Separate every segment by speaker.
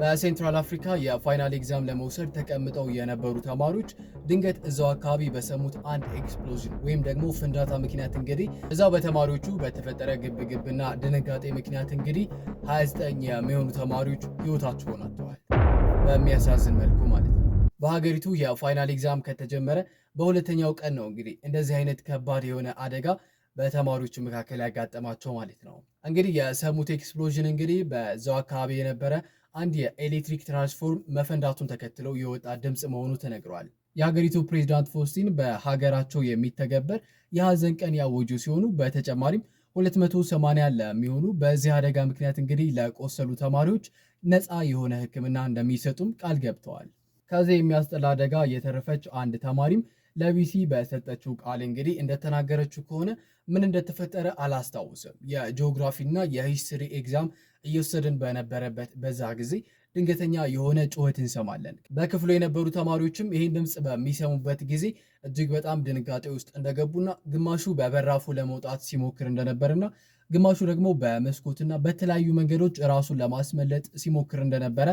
Speaker 1: በሴንትራል አፍሪካ የፋይናል ኤግዛም ለመውሰድ ተቀምጠው የነበሩ ተማሪዎች ድንገት እዛው አካባቢ በሰሙት አንድ ኤክስፕሎዥን ወይም ደግሞ ፍንዳታ ምክንያት እንግዲህ እዛው በተማሪዎቹ በተፈጠረ ግብግብና ድንጋጤ ምክንያት እንግዲህ 29 የሚሆኑ ተማሪዎች ህይወታቸውን አጥተዋል። በሚያሳዝን መልኩ ማለት ነው። በሀገሪቱ የፋይናል ኤግዛም ከተጀመረ በሁለተኛው ቀን ነው እንግዲህ እንደዚህ አይነት ከባድ የሆነ አደጋ በተማሪዎቹ መካከል ያጋጠማቸው ማለት ነው። እንግዲህ የሰሙት ኤክስፕሎዥን እንግዲህ በዛው አካባቢ የነበረ አንድ የኤሌክትሪክ ትራንስፎርም መፈንዳቱን ተከትለው የወጣ ድምፅ መሆኑ ተነግሯል። የሀገሪቱ ፕሬዝዳንት ፎስቲን በሀገራቸው የሚተገበር የሀዘን ቀን ያወጁ ሲሆኑ በተጨማሪም 280 ለሚሆኑ በዚህ አደጋ ምክንያት እንግዲህ ለቆሰሉ ተማሪዎች ነፃ የሆነ ሕክምና እንደሚሰጡም ቃል ገብተዋል። ከዚህ የሚያስጠላ አደጋ የተረፈች አንድ ተማሪም ለቢሲ በሰጠችው ቃል እንግዲህ እንደተናገረችው ከሆነ ምን እንደተፈጠረ አላስታውስም። የጂኦግራፊና የሂስትሪ ኤግዛም እየወሰድን በነበረበት በዛ ጊዜ ድንገተኛ የሆነ ጩኸት እንሰማለን። በክፍሉ የነበሩ ተማሪዎችም ይህን ድምፅ በሚሰሙበት ጊዜ እጅግ በጣም ድንጋጤ ውስጥ እንደገቡና ግማሹ በበራፉ ለመውጣት ሲሞክር እንደነበርና ግማሹ ደግሞ በመስኮትና በተለያዩ መንገዶች ራሱን ለማስመለጥ ሲሞክር እንደነበረ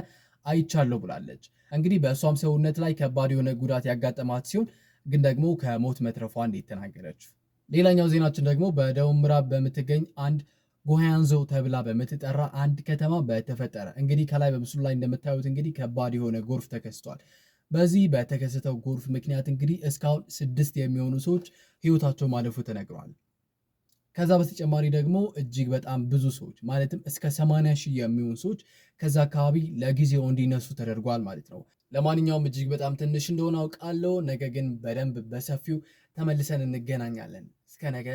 Speaker 1: አይቻለሁ ብላለች። እንግዲህ በእሷም ሰውነት ላይ ከባድ የሆነ ጉዳት ያጋጠማት ሲሆን ግን ደግሞ ከሞት መትረፏን የተናገረችው። ሌላኛው ዜናችን ደግሞ በደቡብ ምዕራብ በምትገኝ አንድ ጎሃንዞ ተብላ በምትጠራ አንድ ከተማ በተፈጠረ እንግዲህ ከላይ በምስሉ ላይ እንደምታዩት እንግዲህ ከባድ የሆነ ጎርፍ ተከስቷል። በዚህ በተከሰተው ጎርፍ ምክንያት እንግዲህ እስካሁን 6 የሚሆኑ ሰዎች ህይወታቸው ማለፉ ተነግሯል። ከዛ በተጨማሪ ደግሞ እጅግ በጣም ብዙ ሰዎች ማለትም እስከ 80 ሺህ የሚሆኑ ሰዎች ከዛ አካባቢ ለጊዜው እንዲነሱ ተደርጓል ማለት ነው። ለማንኛውም እጅግ በጣም ትንሽ እንደሆነ አውቃለሁ። ነገ ግን በደንብ በሰፊው ተመልሰን እንገናኛለን። እስከ ነገ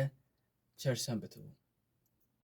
Speaker 1: ቸር ሰንብቱ።